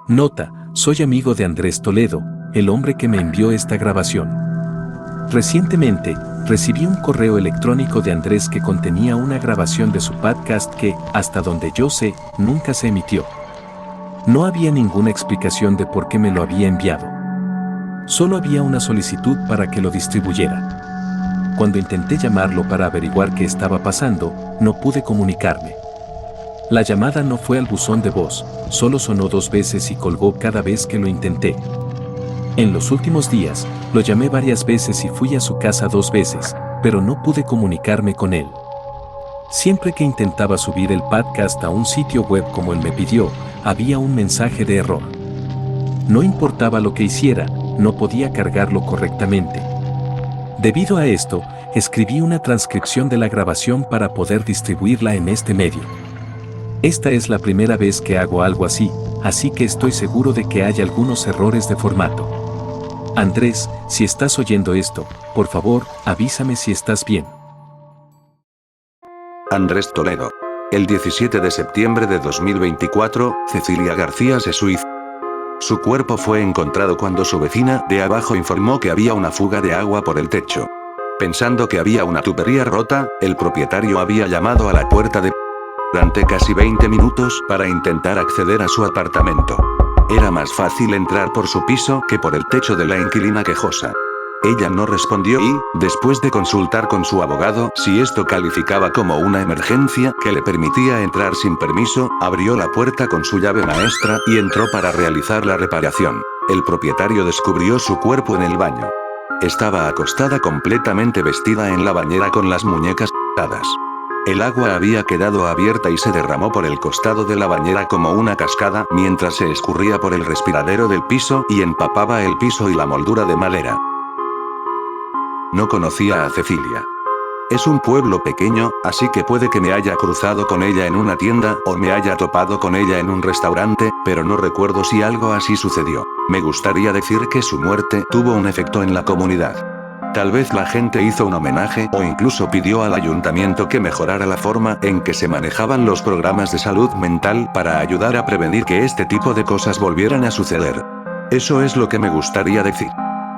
Nota, soy amigo de Andrés Toledo, el hombre que me envió esta grabación. Recientemente, recibí un correo electrónico de Andrés que contenía una grabación de su podcast que, hasta donde yo sé, nunca se emitió. No había ninguna explicación de por qué me lo había enviado. Solo había una solicitud para que lo distribuyera. Cuando intenté llamarlo para averiguar qué estaba pasando, no pude comunicarme. La llamada no fue al buzón de voz, solo sonó 2 veces y colgó cada vez que lo intenté. En los últimos días, lo llamé varias veces y fui a su casa 2 veces, pero no pude comunicarme con él. Siempre que intentaba subir el podcast a un sitio web como él me pidió, había un mensaje de error. No importaba lo que hiciera, no podía cargarlo correctamente. Debido a esto, escribí una transcripción de la grabación para poder distribuirla en este medio. Esta es la primera vez que hago algo así que estoy seguro de que hay algunos errores de formato. Andrés, si estás oyendo esto, por favor, avísame si estás bien. Andrés Toledo. El 17 de septiembre de 2024, Cecilia García se suicidó. Su cuerpo fue encontrado cuando su vecina de abajo informó que había una fuga de agua por el techo. Pensando que había una tubería rota, el propietario había llamado a la puerta durante casi 20 minutos para intentar acceder a su apartamento. Era más fácil entrar por su piso que por el techo de la inquilina quejosa. Ella no respondió y, después de consultar con su abogado si esto calificaba como una emergencia que le permitía entrar sin permiso, abrió la puerta con su llave maestra y entró para realizar la reparación. El propietario descubrió su cuerpo en el baño. Estaba acostada completamente vestida en la bañera con las muñecas atadas. El agua había quedado abierta y se derramó por el costado de la bañera como una cascada mientras se escurría por el respiradero del piso y empapaba el piso y la moldura de madera. No conocía a Cecilia. Es un pueblo pequeño, así que puede que me haya cruzado con ella en una tienda o me haya topado con ella en un restaurante, pero no recuerdo si algo así sucedió. Me gustaría decir que su muerte tuvo un efecto en la comunidad. Tal vez la gente hizo un homenaje o incluso pidió al ayuntamiento que mejorara la forma en que se manejaban los programas de salud mental para ayudar a prevenir que este tipo de cosas volvieran a suceder. Eso es lo que me gustaría decir.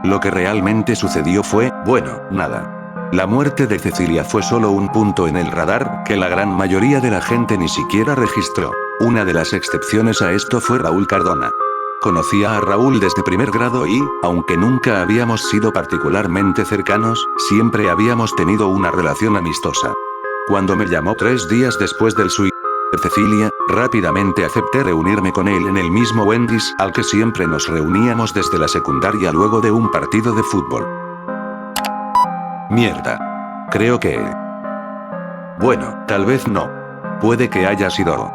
Lo que realmente sucedió fue, bueno, nada. La muerte de Cecilia fue solo un punto en el radar que la gran mayoría de la gente ni siquiera registró. Una de las excepciones a esto fue Raúl Cardona. Conocía a Raúl desde primer grado y, aunque nunca habíamos sido particularmente cercanos, siempre habíamos tenido una relación amistosa. Cuando me llamó 3 días después del suicidio de Cecilia, rápidamente acepté reunirme con él en el mismo Wendy's al que siempre nos reuníamos desde la secundaria luego de un partido de fútbol. Mierda. Creo que... Bueno, tal vez no. Puede que haya sido...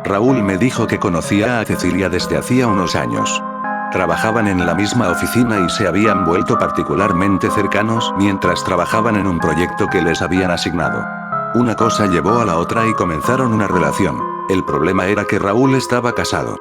Raúl me dijo que conocía a Cecilia desde hacía unos años. Trabajaban en la misma oficina y se habían vuelto particularmente cercanos mientras trabajaban en un proyecto que les habían asignado. Una cosa llevó a la otra y comenzaron una relación. El problema era que Raúl estaba casado.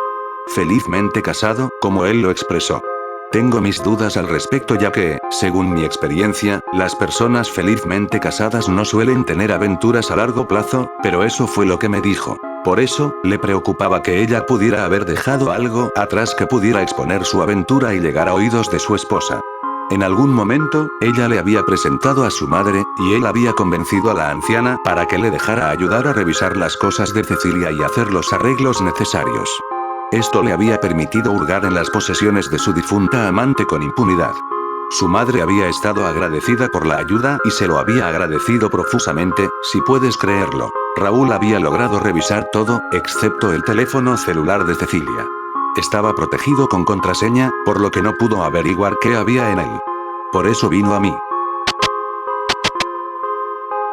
Felizmente casado, como él lo expresó. Tengo mis dudas al respecto ya que, según mi experiencia, las personas felizmente casadas no suelen tener aventuras a largo plazo, pero eso fue lo que me dijo. Por eso, le preocupaba que ella pudiera haber dejado algo atrás que pudiera exponer su aventura y llegar a oídos de su esposa. En algún momento, ella le había presentado a su madre, y él había convencido a la anciana para que le dejara ayudar a revisar las cosas de Cecilia y hacer los arreglos necesarios. Esto le había permitido hurgar en las posesiones de su difunta amante con impunidad. Su madre había estado agradecida por la ayuda y se lo había agradecido profusamente, si puedes creerlo. Raúl había logrado revisar todo, excepto el teléfono celular de Cecilia. Estaba protegido con contraseña, por lo que no pudo averiguar qué había en él. Por eso vino a mí.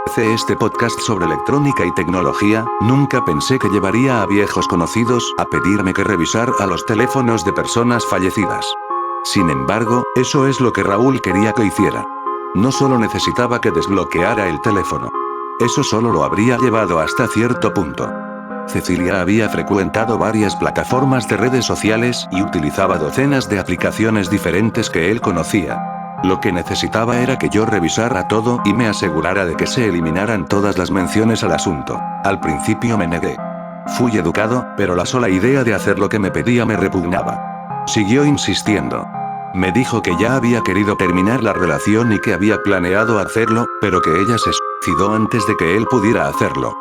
Hice este podcast sobre electrónica y tecnología, nunca pensé que llevaría a viejos conocidos a pedirme que revisara los teléfonos de personas fallecidas. Sin embargo, eso es lo que Raúl quería que hiciera. No solo necesitaba que desbloqueara el teléfono. Eso solo lo habría llevado hasta cierto punto. Cecilia había frecuentado varias plataformas de redes sociales y utilizaba docenas de aplicaciones diferentes que él conocía. Lo que necesitaba era que yo revisara todo y me asegurara de que se eliminaran todas las menciones al asunto. Al principio me negué. Fui educado, pero la sola idea de hacer lo que me pedía me repugnaba. Siguió insistiendo. Me dijo que ya había querido terminar la relación y que había planeado hacerlo, pero que ella se suicidó antes de que él pudiera hacerlo.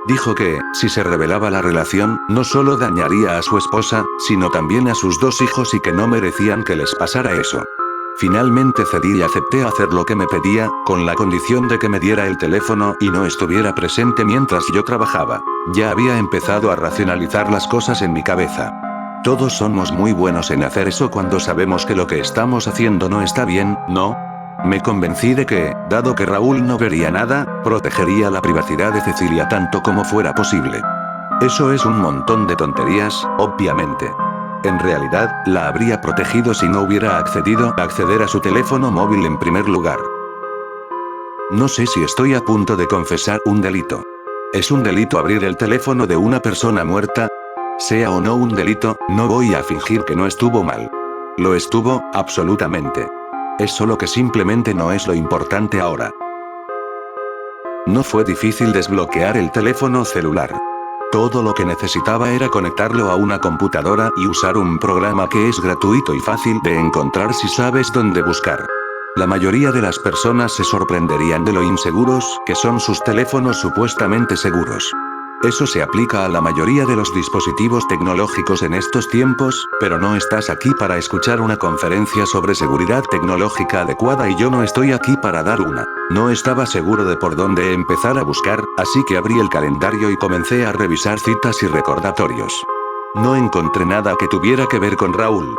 Dijo que, si se revelaba la relación, no solo dañaría a su esposa, sino también a sus 2 hijos y que no merecían que les pasara eso. Finalmente cedí y acepté hacer lo que me pedía, con la condición de que me diera el teléfono y no estuviera presente mientras yo trabajaba. Ya había empezado a racionalizar las cosas en mi cabeza. Todos somos muy buenos en hacer eso cuando sabemos que lo que estamos haciendo no está bien, ¿no? Me convencí de que, dado que Raúl no vería nada, protegería la privacidad de Cecilia tanto como fuera posible. Eso es un montón de tonterías, obviamente. En realidad, la habría protegido si no hubiera acceder a su teléfono móvil en primer lugar. No sé si estoy a punto de confesar un delito. ¿Es un delito abrir el teléfono de una persona muerta? Sea o no un delito, no voy a fingir que no estuvo mal. Lo estuvo, absolutamente. Es solo que simplemente no es lo importante ahora. No fue difícil desbloquear el teléfono celular. Todo lo que necesitaba era conectarlo a una computadora y usar un programa que es gratuito y fácil de encontrar si sabes dónde buscar. La mayoría de las personas se sorprenderían de lo inseguros que son sus teléfonos supuestamente seguros. Eso se aplica a la mayoría de los dispositivos tecnológicos en estos tiempos, pero no estás aquí para escuchar una conferencia sobre seguridad tecnológica adecuada y yo no estoy aquí para dar una. No estaba seguro de por dónde empezar a buscar, así que abrí el calendario y comencé a revisar citas y recordatorios. No encontré nada que tuviera que ver con Raúl.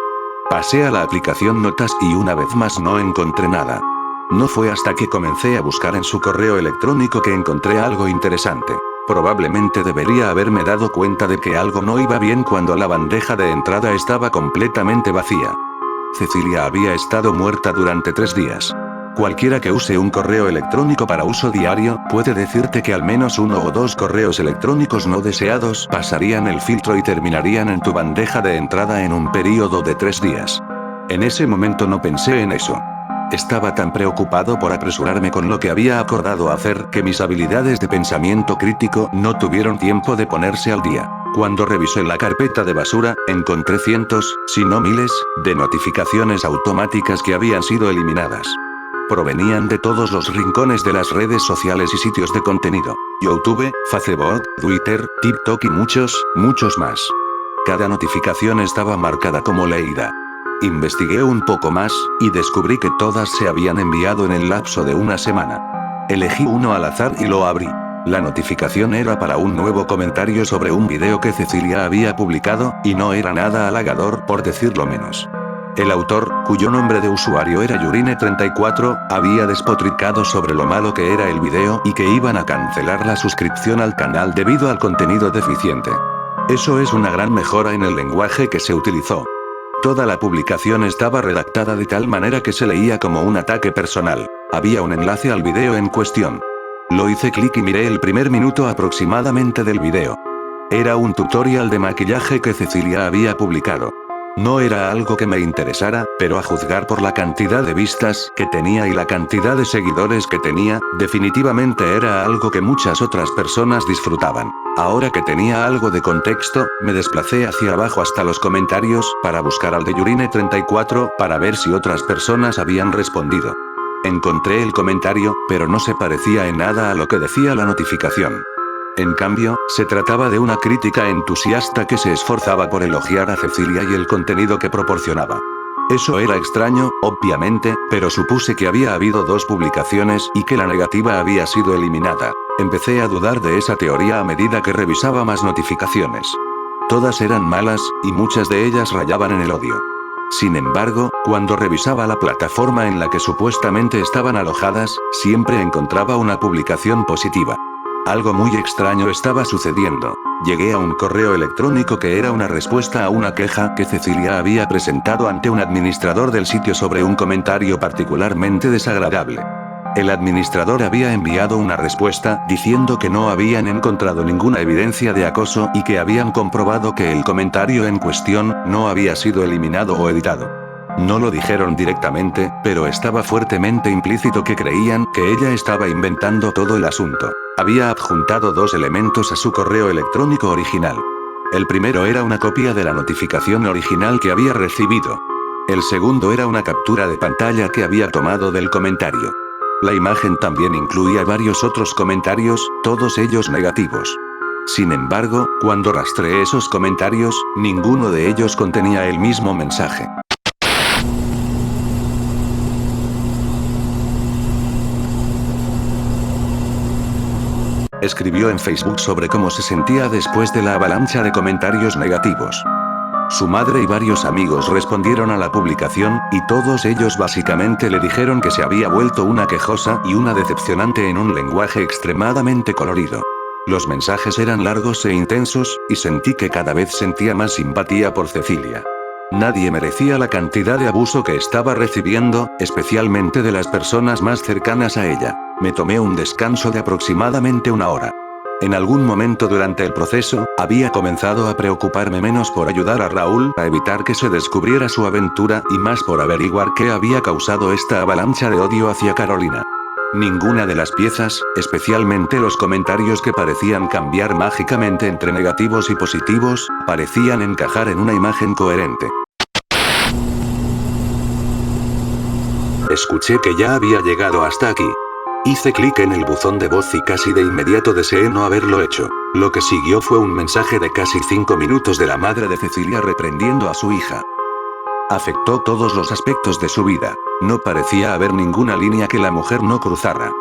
Pasé a la aplicación Notas y una vez más no encontré nada. No fue hasta que comencé a buscar en su correo electrónico que encontré algo interesante. Probablemente debería haberme dado cuenta de que algo no iba bien cuando la bandeja de entrada estaba completamente vacía. Cecilia había estado muerta durante 3 días. Cualquiera que use un correo electrónico para uso diario, puede decirte que al menos 1 o 2 correos electrónicos no deseados pasarían el filtro y terminarían en tu bandeja de entrada en un período de 3 días. En ese momento no pensé en eso. Estaba tan preocupado por apresurarme con lo que había acordado hacer que mis habilidades de pensamiento crítico no tuvieron tiempo de ponerse al día. Cuando revisé la carpeta de basura, encontré cientos, si no miles, de notificaciones automáticas que habían sido eliminadas. Provenían de todos los rincones de las redes sociales y sitios de contenido. YouTube, Facebook, Twitter, TikTok y muchos más. Cada notificación estaba marcada como leída. Investigué un poco más, y descubrí que todas se habían enviado en el lapso de una semana. Elegí uno al azar y lo abrí. La notificación era para un nuevo comentario sobre un video que Cecilia había publicado, y no era nada halagador por decirlo menos. El autor, cuyo nombre de usuario era Yurine34, había despotricado sobre lo malo que era el video y que iban a cancelar la suscripción al canal debido al contenido deficiente. Eso es una gran mejora en el lenguaje que se utilizó. Toda la publicación estaba redactada de tal manera que se leía como un ataque personal. Había un enlace al video en cuestión. Lo hice clic y miré el primer minuto aproximadamente del video. Era un tutorial de maquillaje que Cecilia había publicado. No era algo que me interesara, pero a juzgar por la cantidad de vistas que tenía y la cantidad de seguidores que tenía, definitivamente era algo que muchas otras personas disfrutaban. Ahora que tenía algo de contexto, me desplacé hacia abajo hasta los comentarios, para buscar al de Yurine34, para ver si otras personas habían respondido. Encontré el comentario, pero no se parecía en nada a lo que decía la notificación. En cambio, se trataba de una crítica entusiasta que se esforzaba por elogiar a Cecilia y el contenido que proporcionaba. Eso era extraño, obviamente, pero supuse que había habido 2 publicaciones y que la negativa había sido eliminada. Empecé a dudar de esa teoría a medida que revisaba más notificaciones. Todas eran malas, y muchas de ellas rayaban en el odio. Sin embargo, cuando revisaba la plataforma en la que supuestamente estaban alojadas, siempre encontraba una publicación positiva. Algo muy extraño estaba sucediendo. Llegué a un correo electrónico que era una respuesta a una queja que Cecilia había presentado ante un administrador del sitio sobre un comentario particularmente desagradable. El administrador había enviado una respuesta diciendo que no habían encontrado ninguna evidencia de acoso y que habían comprobado que el comentario en cuestión no había sido eliminado o editado. No lo dijeron directamente, pero estaba fuertemente implícito que creían que ella estaba inventando todo el asunto. Había adjuntado 2 elementos a su correo electrónico original. El primero era una copia de la notificación original que había recibido. El segundo era una captura de pantalla que había tomado del comentario. La imagen también incluía varios otros comentarios, todos ellos negativos. Sin embargo, cuando rastreé esos comentarios, ninguno de ellos contenía el mismo mensaje. Escribió en Facebook sobre cómo se sentía después de la avalancha de comentarios negativos. Su madre y varios amigos respondieron a la publicación, y todos ellos básicamente le dijeron que se había vuelto una quejosa y una decepcionante en un lenguaje extremadamente colorido. Los mensajes eran largos e intensos, y sentí que cada vez sentía más simpatía por Cecilia. Nadie merecía la cantidad de abuso que estaba recibiendo, especialmente de las personas más cercanas a ella. Me tomé un descanso de aproximadamente 1 hora. En algún momento durante el proceso, había comenzado a preocuparme menos por ayudar a Raúl a evitar que se descubriera su aventura y más por averiguar qué había causado esta avalancha de odio hacia Carolina. Ninguna de las piezas, especialmente los comentarios que parecían cambiar mágicamente entre negativos y positivos, parecían encajar en una imagen coherente. Escuché que ya había llegado hasta aquí. Hice clic en el buzón de voz y casi de inmediato deseé no haberlo hecho. Lo que siguió fue un mensaje de casi 5 minutos de la madre de Cecilia reprendiendo a su hija. Afectó todos los aspectos de su vida. No parecía haber ninguna línea que la mujer no cruzara.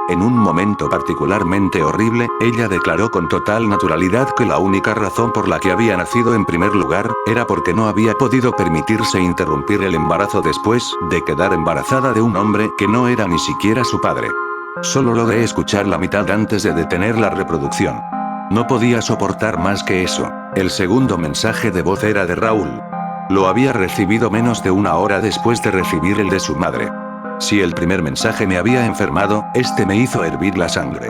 En un momento particularmente horrible, ella declaró con total naturalidad que la única razón por la que había nacido en primer lugar, era porque no había podido permitirse interrumpir el embarazo después de quedar embarazada de un hombre que no era ni siquiera su padre. Solo logré escuchar la mitad antes de detener la reproducción. No podía soportar más que eso. El segundo mensaje de voz era de Raúl. Lo había recibido menos de 1 hora después de recibir el de su madre. Si el primer mensaje me había enfermado, este me hizo hervir la sangre.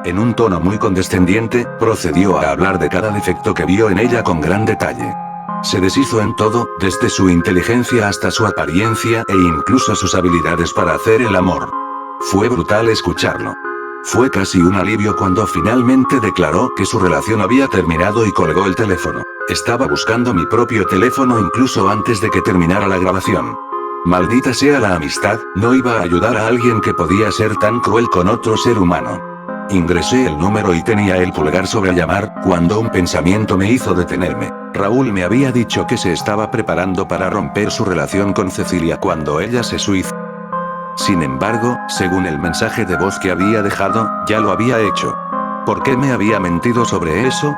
En un tono muy condescendiente, procedió a hablar de cada defecto que vio en ella con gran detalle. Se deshizo en todo, desde su inteligencia hasta su apariencia e incluso sus habilidades para hacer el amor. Fue brutal escucharlo. Fue casi un alivio cuando finalmente declaró que su relación había terminado y colgó el teléfono. Estaba buscando mi propio teléfono incluso antes de que terminara la grabación. Maldita sea la amistad, no iba a ayudar a alguien que podía ser tan cruel con otro ser humano. Ingresé el número y tenía el pulgar sobre llamar, cuando un pensamiento me hizo detenerme. Raúl me había dicho que se estaba preparando para romper su relación con Cecilia cuando ella se suicidó. Sin embargo, según el mensaje de voz que había dejado, ya lo había hecho. ¿Por qué me había mentido sobre eso?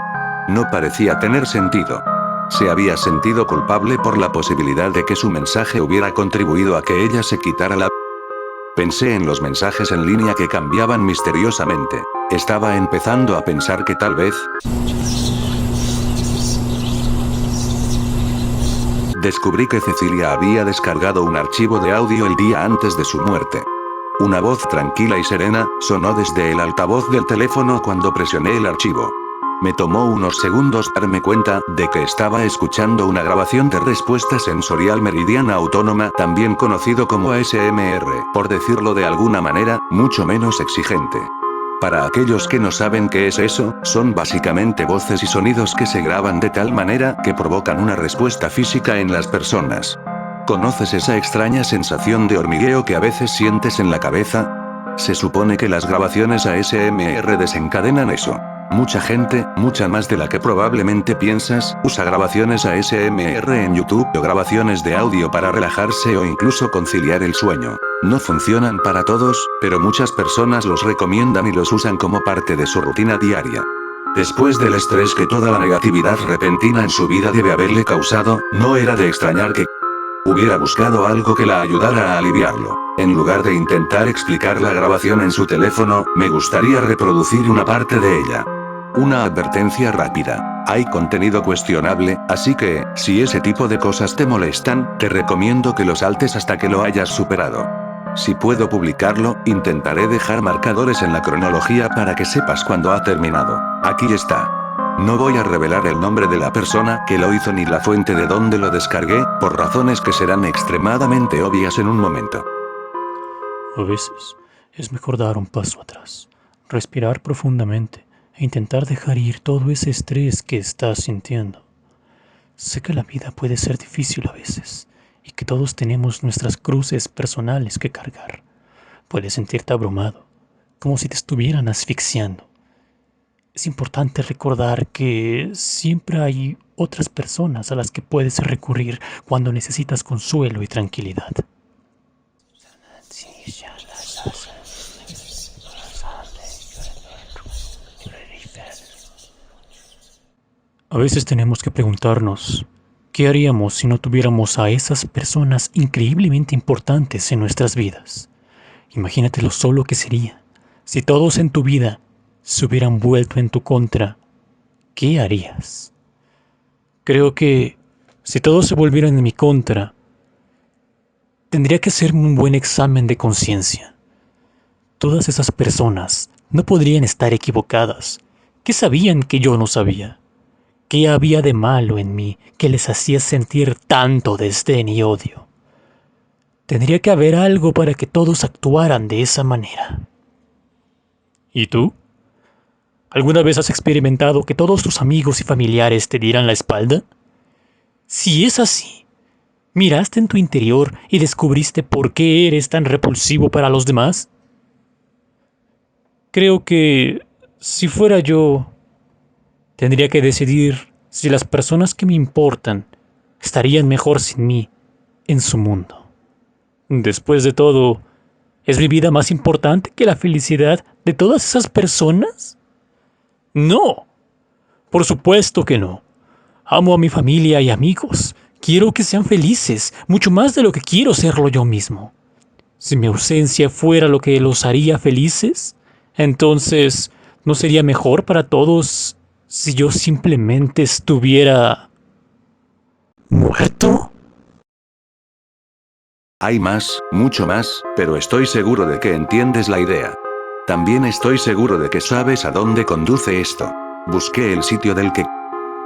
No parecía tener sentido. Se había sentido culpable por la posibilidad de que su mensaje hubiera contribuido a que ella se quitara la... Pensé en los mensajes en línea que cambiaban misteriosamente. Estaba empezando a pensar que tal vez... Descubrí que Cecilia había descargado un archivo de audio el día antes de su muerte. Una voz tranquila y serena, sonó desde el altavoz del teléfono cuando presioné el archivo. Me tomó unos segundos darme cuenta de que estaba escuchando una grabación de respuesta sensorial meridiana autónoma, también conocido como ASMR, por decirlo de alguna manera, mucho menos exigente. Para aquellos que no saben qué es eso, son básicamente voces y sonidos que se graban de tal manera que provocan una respuesta física en las personas. ¿Conoces esa extraña sensación de hormigueo que a veces sientes en la cabeza? Se supone que las grabaciones ASMR desencadenan eso. Mucha gente, mucha más de la que probablemente piensas, usa grabaciones ASMR en YouTube o grabaciones de audio para relajarse o incluso conciliar el sueño. No funcionan para todos, pero muchas personas los recomiendan y los usan como parte de su rutina diaria. Después del estrés que toda la negatividad repentina en su vida debe haberle causado, no era de extrañar que hubiera buscado algo que la ayudara a aliviarlo. En lugar de intentar explicar la grabación en su teléfono, me gustaría reproducir una parte de ella. Una advertencia rápida. Hay contenido cuestionable, así que, si ese tipo de cosas te molestan, te recomiendo que lo saltes hasta que lo hayas superado. Si puedo publicarlo, intentaré dejar marcadores en la cronología para que sepas cuándo ha terminado. Aquí está. No voy a revelar el nombre de la persona que lo hizo ni la fuente de donde lo descargué, por razones que serán extremadamente obvias en un momento. A veces es mejor dar un paso atrás, respirar profundamente e intentar dejar ir todo ese estrés que estás sintiendo. Sé que la vida puede ser difícil a veces y que todos tenemos nuestras cruces personales que cargar. Puedes sentirte abrumado, como si te estuvieran asfixiando. Es importante recordar que siempre hay otras personas a las que puedes recurrir cuando necesitas consuelo y tranquilidad. A veces tenemos que preguntarnos, ¿qué haríamos si no tuviéramos a esas personas increíblemente importantes en nuestras vidas? Imagínate lo solo que sería. Si todos en tu vida se hubieran vuelto en tu contra, ¿qué harías? Creo que si todos se volvieran en mi contra, tendría que hacerme un buen examen de conciencia. Todas esas personas no podrían estar equivocadas. ¿Qué sabían que yo no sabía? ¿Qué había de malo en mí que les hacía sentir tanto desdén y odio? Tendría que haber algo para que todos actuaran de esa manera. ¿Y tú? ¿Alguna vez has experimentado que todos tus amigos y familiares te dieran la espalda? Si es así, ¿miraste en tu interior y descubriste por qué eres tan repulsivo para los demás? Creo que, si fuera yo, tendría que decidir si las personas que me importan estarían mejor sin mí en su mundo. Después de todo, ¿es mi vida más importante que la felicidad de todas esas personas? No, por supuesto que no. Amo a mi familia y amigos. Quiero que sean felices, mucho más de lo que quiero serlo yo mismo. Si mi ausencia fuera lo que los haría felices, entonces, ¿no sería mejor para todos si yo simplemente estuviera muerto? Hay más, mucho más, pero estoy seguro de que entiendes la idea. También estoy seguro de que sabes a dónde conduce esto. Busqué el sitio del que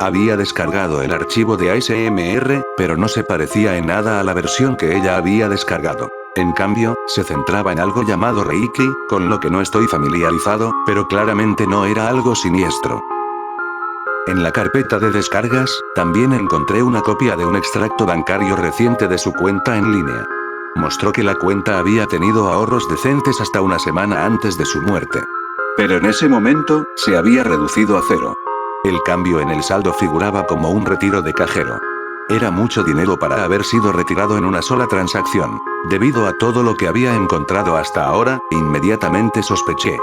había descargado el archivo de ASMR, pero no se parecía en nada a la versión que ella había descargado. En cambio, se centraba en algo llamado Reiki, con lo que no estoy familiarizado, pero claramente no era algo siniestro. En la carpeta de descargas, también encontré una copia de un extracto bancario reciente de su cuenta en línea. Mostró que la cuenta había tenido ahorros decentes hasta una semana antes de su muerte. Pero en ese momento, se había reducido a cero. El cambio en el saldo figuraba como un retiro de cajero. Era mucho dinero para haber sido retirado en una sola transacción. Debido a todo lo que había encontrado hasta ahora, inmediatamente sospeché.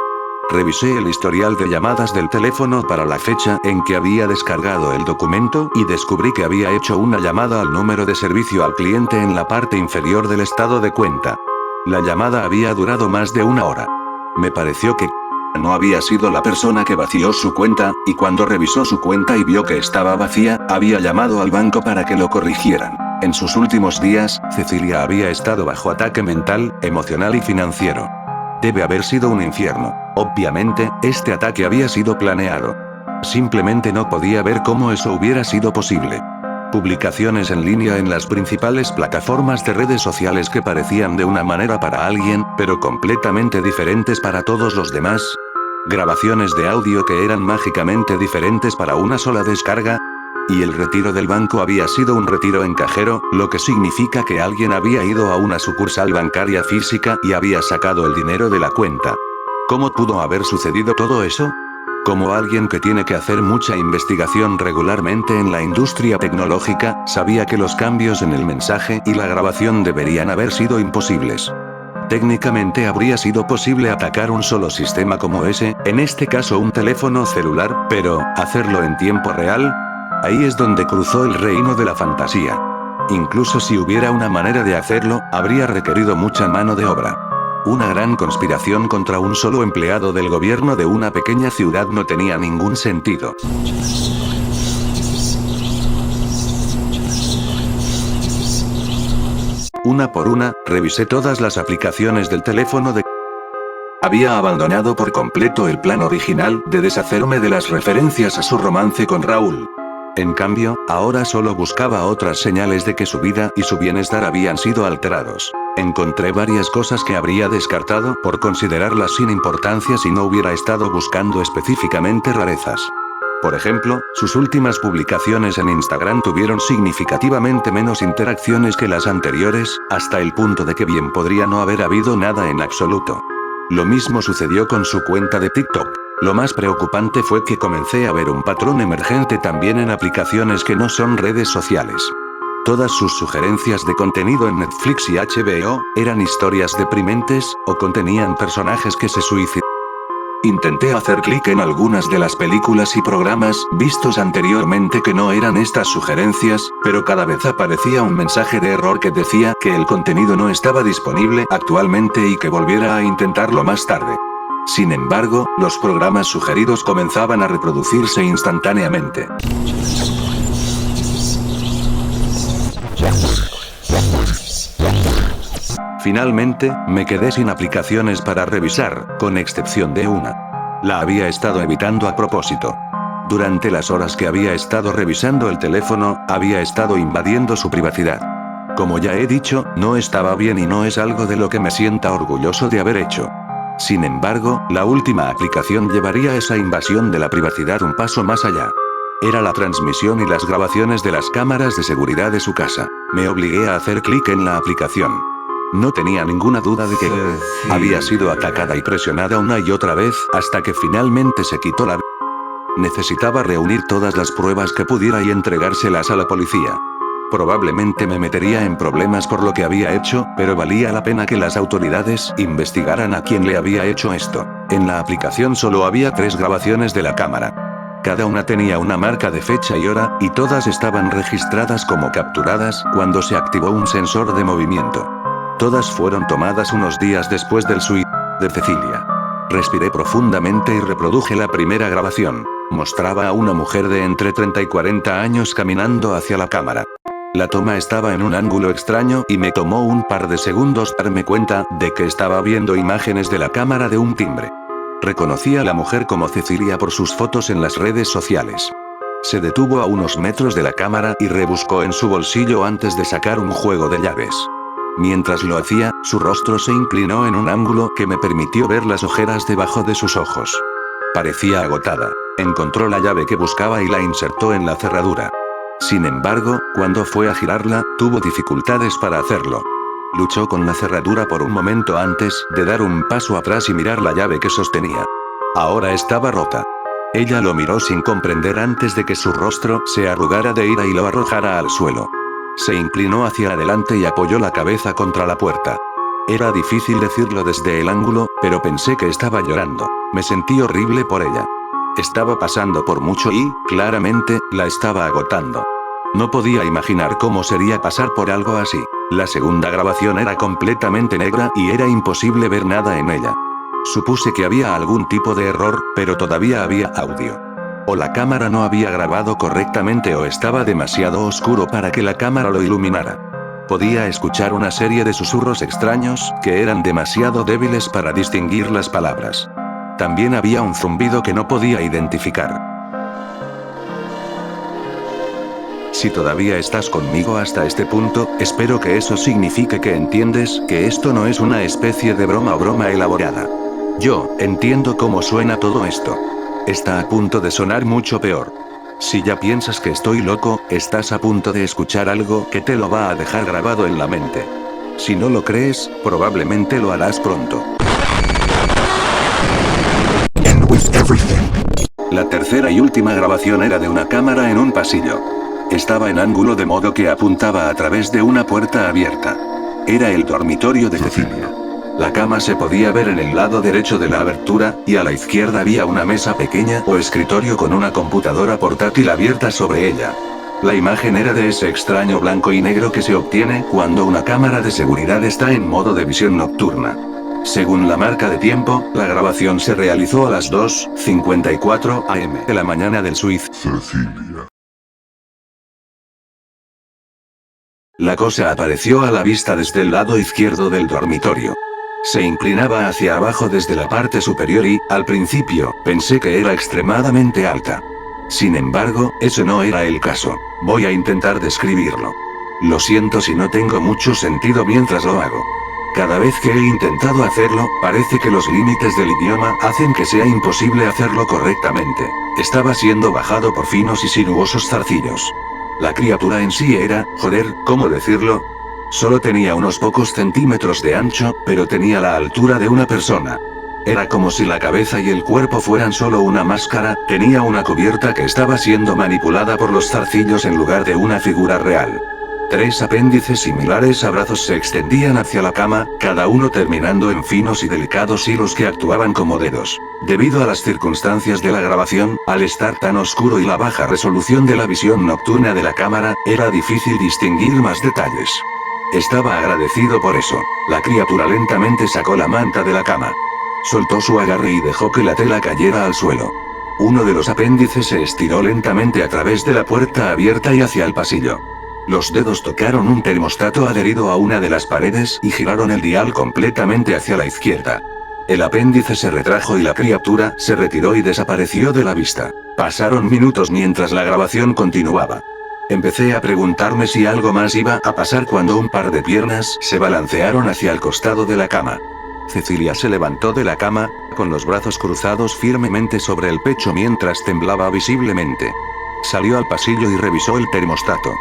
Revisé el historial de llamadas del teléfono para la fecha en que había descargado el documento y descubrí que había hecho una llamada al número de servicio al cliente en la parte inferior del estado de cuenta. La llamada había durado más de una hora. Me pareció que no había sido la persona que vació su cuenta, y cuando revisó su cuenta y vio que estaba vacía, había llamado al banco para que lo corrigieran. En sus últimos días, Cecilia había estado bajo ataque mental, emocional y financiero. Debe haber sido un infierno. Obviamente, este ataque había sido planeado. Simplemente no podía ver cómo eso hubiera sido posible. Publicaciones en línea en las principales plataformas de redes sociales que parecían de una manera para alguien, pero completamente diferentes para todos los demás. Grabaciones de audio que eran mágicamente diferentes para una sola descarga. Y el retiro del banco había sido un retiro en cajero, lo que significa que alguien había ido a una sucursal bancaria física y había sacado el dinero de la cuenta. ¿Cómo pudo haber sucedido todo eso? Como alguien que tiene que hacer mucha investigación regularmente en la industria tecnológica, sabía que los cambios en el mensaje y la grabación deberían haber sido imposibles. Técnicamente habría sido posible atacar un solo sistema como ese, en este caso un teléfono celular, pero, ¿hacerlo en tiempo real? Ahí es donde cruzó el reino de la fantasía. Incluso si hubiera una manera de hacerlo, habría requerido mucha mano de obra. Una gran conspiración contra un solo empleado del gobierno de una pequeña ciudad no tenía ningún sentido. Una por una, revisé todas las aplicaciones del teléfono de Había abandonado por completo el plan original de deshacerme de las referencias a su romance con Raúl. En cambio, ahora solo buscaba otras señales de que su vida y su bienestar habían sido alterados. Encontré varias cosas que habría descartado por considerarlas sin importancia si no hubiera estado buscando específicamente rarezas. Por ejemplo, sus últimas publicaciones en Instagram tuvieron significativamente menos interacciones que las anteriores, hasta el punto de que bien podría no haber habido nada en absoluto. Lo mismo sucedió con su cuenta de TikTok. Lo más preocupante fue que comencé a ver un patrón emergente también en aplicaciones que no son redes sociales. Todas sus sugerencias de contenido en Netflix y HBO eran historias deprimentes, o contenían personajes que se suicidaban. Intenté hacer clic en algunas de las películas y programas vistos anteriormente que no eran estas sugerencias, pero cada vez aparecía un mensaje de error que decía que el contenido no estaba disponible actualmente y que volviera a intentarlo más tarde. Sin embargo, los programas sugeridos comenzaban a reproducirse instantáneamente. Finalmente, me quedé sin aplicaciones para revisar, con excepción de una. La había estado evitando a propósito. Durante las horas que había estado revisando el teléfono, había estado invadiendo su privacidad. Como ya he dicho, no estaba bien y no es algo de lo que me sienta orgulloso de haber hecho. Sin embargo, la última aplicación llevaría esa invasión de la privacidad un paso más allá. Era la transmisión y las grabaciones de las cámaras de seguridad de su casa. Me obligué a hacer clic en la aplicación. No tenía ninguna duda de que había sido atacada y presionada una y otra vez, hasta que finalmente se quitó la... Necesitaba reunir todas las pruebas que pudiera y entregárselas a la policía. Probablemente me metería en problemas por lo que había hecho, pero valía la pena que las autoridades investigaran a quién le había hecho esto. En la aplicación solo había 3 grabaciones de la cámara. Cada una tenía una marca de fecha y hora, y todas estaban registradas como capturadas cuando se activó un sensor de movimiento. Todas fueron tomadas unos días después del suicidio de Cecilia. Respiré profundamente y reproduje la primera grabación. Mostraba a una mujer de entre 30 y 40 años caminando hacia la cámara. La toma estaba en un ángulo extraño y me tomó un par de segundos darme cuenta de que estaba viendo imágenes de la cámara de un timbre. Reconocí a la mujer como Cecilia por sus fotos en las redes sociales. Se detuvo a unos metros de la cámara y rebuscó en su bolsillo antes de sacar un juego de llaves. Mientras lo hacía, su rostro se inclinó en un ángulo que me permitió ver las ojeras debajo de sus ojos. Parecía agotada. Encontró la llave que buscaba y la insertó en la cerradura. Sin embargo, cuando fue a girarla, tuvo dificultades para hacerlo. Luchó con la cerradura por un momento antes de dar un paso atrás y mirar la llave que sostenía. Ahora estaba rota. Ella lo miró sin comprender antes de que su rostro se arrugara de ira y lo arrojara al suelo. Se inclinó hacia adelante y apoyó la cabeza contra la puerta. Era difícil decirlo desde el ángulo, pero pensé que estaba llorando. Me sentí horrible por ella. Estaba pasando por mucho y, claramente, la estaba agotando. No podía imaginar cómo sería pasar por algo así. La segunda grabación era completamente negra y era imposible ver nada en ella. Supuse que había algún tipo de error, pero todavía había audio. O la cámara no había grabado correctamente o estaba demasiado oscuro para que la cámara lo iluminara. Podía escuchar una serie de susurros extraños que eran demasiado débiles para distinguir las palabras. También había un zumbido que no podía identificar. Si todavía estás conmigo hasta este punto, espero que eso signifique que entiendes que esto no es una especie de broma o broma elaborada. Yo entiendo cómo suena todo esto. Está a punto de sonar mucho peor. Si ya piensas que estoy loco, estás a punto de escuchar algo que te lo va a dejar grabado en la mente. Si no lo crees, probablemente lo harás pronto. La tercera y última grabación era de una cámara en un pasillo. Estaba en ángulo de modo que apuntaba a través de una puerta abierta. Era el dormitorio de Cecilia. La cama se podía ver en el lado derecho de la abertura, y a la izquierda había una mesa pequeña o escritorio con una computadora portátil abierta sobre ella. La imagen era de ese extraño blanco y negro que se obtiene cuando una cámara de seguridad está en modo de visión nocturna. Según la marca de tiempo, la grabación se realizó a las 2:54 am de la mañana del suicidio. La cosa apareció a la vista desde el lado izquierdo del dormitorio. Se inclinaba hacia abajo desde la parte superior y, al principio, pensé que era extremadamente alta. Sin embargo, ese no era el caso. Voy a intentar describirlo. Lo siento si no tengo mucho sentido mientras lo hago. Cada vez que he intentado hacerlo, parece que los límites del idioma hacen que sea imposible hacerlo correctamente. Estaba siendo bajado por finos y sinuosos zarcillos. La criatura en sí era, ¿cómo decirlo? Solo tenía unos pocos centímetros de ancho, pero tenía la altura de una persona. Era como si la cabeza y el cuerpo fueran solo una máscara, tenía una cubierta que estaba siendo manipulada por los zarcillos en lugar de una figura real. 3 apéndices similares a brazos se extendían hacia la cama, cada uno terminando en finos y delicados hilos que actuaban como dedos. Debido a las circunstancias de la grabación, al estar tan oscuro y la baja resolución de la visión nocturna de la cámara, era difícil distinguir más detalles. Estaba agradecido por eso. La criatura lentamente sacó la manta de la cama. Soltó su agarre y dejó que la tela cayera al suelo. Uno de los apéndices se estiró lentamente a través de la puerta abierta y hacia el pasillo. Los dedos tocaron un termostato adherido a una de las paredes y giraron el dial completamente hacia la izquierda. El apéndice se retrajo y la criatura se retiró y desapareció de la vista. Pasaron minutos mientras la grabación continuaba. Empecé a preguntarme si algo más iba a pasar cuando un par de piernas se balancearon hacia el costado de la cama. Cecilia se levantó de la cama, con los brazos cruzados firmemente sobre el pecho mientras temblaba visiblemente. Salió al pasillo y revisó el termostato.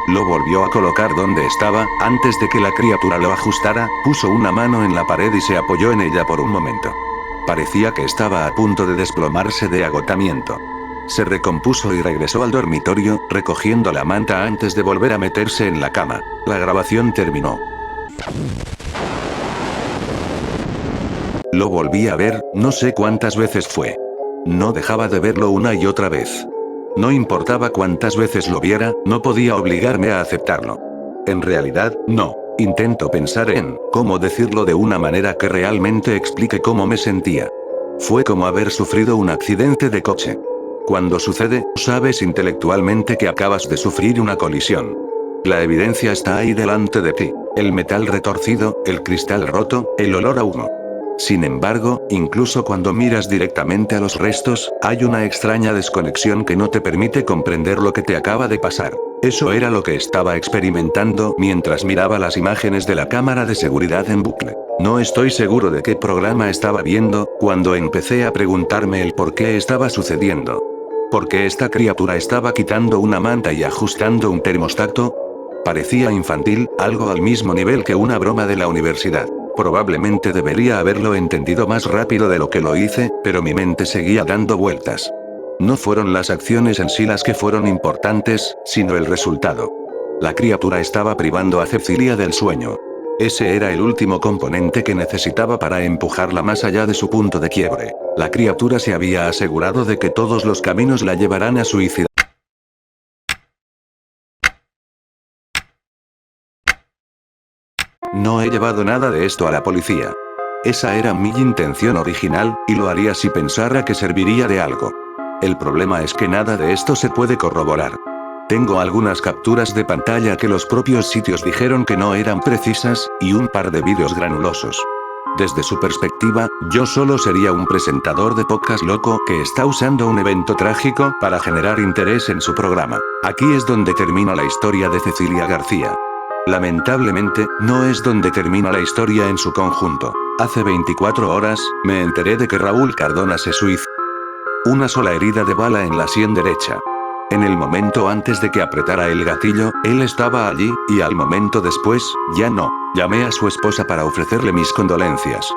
Lo volvió a colocar donde estaba, antes de que la criatura lo ajustara, puso una mano en la pared y se apoyó en ella por un momento. Parecía que estaba a punto de desplomarse de agotamiento. Se recompuso y regresó al dormitorio, recogiendo la manta antes de volver a meterse en la cama. La grabación terminó. Lo volví a ver, no sé cuántas veces fue. No dejaba de verlo una y otra vez. No importaba cuántas veces lo viera, no podía obligarme a aceptarlo. En realidad, no. Intento pensar en cómo decirlo de una manera que realmente explique cómo me sentía. Fue como haber sufrido un accidente de coche. Cuando sucede, sabes intelectualmente que acabas de sufrir una colisión. La evidencia está ahí delante de ti. El metal retorcido, el cristal roto, el olor a humo. Sin embargo, incluso cuando miras directamente a los restos, hay una extraña desconexión que no te permite comprender lo que te acaba de pasar. Eso era lo que estaba experimentando mientras miraba las imágenes de la cámara de seguridad en bucle. No estoy seguro de qué programa estaba viendo, cuando empecé a preguntarme el por qué estaba sucediendo. ¿Por qué esta criatura estaba quitando una manta y ajustando un termostato? Parecía infantil, algo al mismo nivel que una broma de la universidad. Probablemente debería haberlo entendido más rápido de lo que lo hice, pero mi mente seguía dando vueltas. No fueron las acciones en sí las que fueron importantes, sino el resultado. La criatura estaba privando a Cecilia del sueño. Ese era el último componente que necesitaba para empujarla más allá de su punto de quiebre. La criatura se había asegurado de que todos los caminos la llevarán a suicidarse. No he llevado nada de esto a la policía. Esa era mi intención original, y lo haría si pensara que serviría de algo. El problema es que nada de esto se puede corroborar. Tengo algunas capturas de pantalla que los propios sitios dijeron que no eran precisas, y un par de vídeos granulosos. Desde su perspectiva, yo solo sería un presentador de podcast loco que está usando un evento trágico para generar interés en su programa. Aquí es donde termina la historia de Cecilia García. Lamentablemente, no es donde termina la historia en su conjunto. Hace 24 horas, me enteré de que Raúl Cardona se suicidó. Una sola herida de bala en la sien derecha. En el momento antes de que apretara el gatillo, él estaba allí, y al momento después, ya no. Llamé a su esposa para ofrecerle mis condolencias.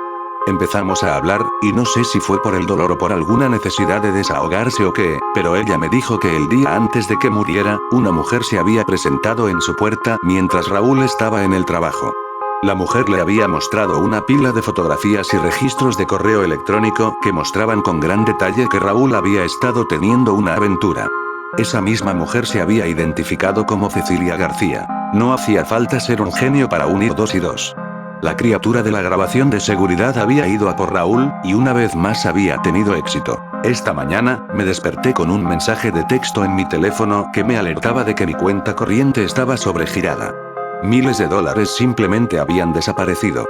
Empezamos a hablar, y no sé si fue por el dolor o por alguna necesidad de desahogarse o qué, pero ella me dijo que el día antes de que muriera, una mujer se había presentado en su puerta mientras Raúl estaba en el trabajo. La mujer le había mostrado una pila de fotografías y registros de correo electrónico que mostraban con gran detalle que Raúl había estado teniendo una aventura. Esa misma mujer se había identificado como Cecilia García. No hacía falta ser un genio para unir 2 y 2. La criatura de la grabación de seguridad había ido a por Raúl, y una vez más había tenido éxito. Esta mañana, me desperté con un mensaje de texto en mi teléfono que me alertaba de que mi cuenta corriente estaba sobregirada. Miles de dólares simplemente habían desaparecido.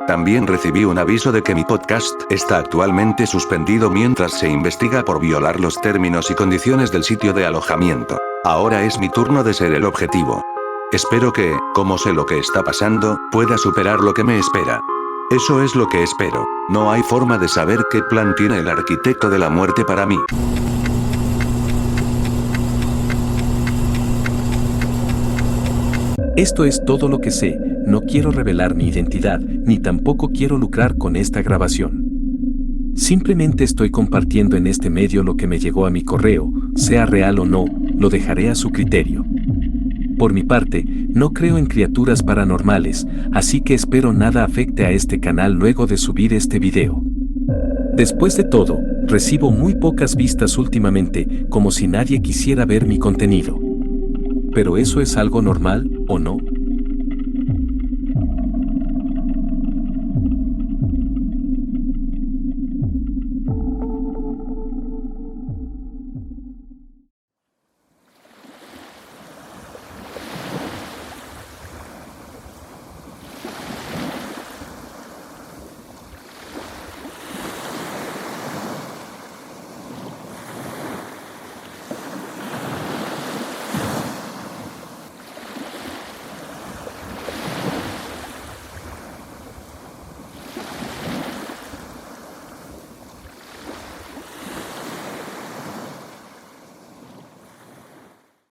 También recibí un aviso de que mi podcast está actualmente suspendido mientras se investiga por violar los términos y condiciones del sitio de alojamiento. Ahora es mi turno de ser el objetivo. Espero que, como sé lo que está pasando, pueda superar lo que me espera. Eso es lo que espero. No hay forma de saber qué plan tiene el arquitecto de la muerte para mí. Esto es todo lo que sé, no quiero revelar mi identidad, ni tampoco quiero lucrar con esta grabación. Simplemente estoy compartiendo en este medio lo que me llegó a mi correo, sea real o no, lo dejaré a su criterio. Por mi parte, no creo en criaturas paranormales, así que espero nada afecte a este canal luego de subir este video. Después de todo, recibo muy pocas vistas últimamente, como si nadie quisiera ver mi contenido. ¿Pero eso es algo normal, o no?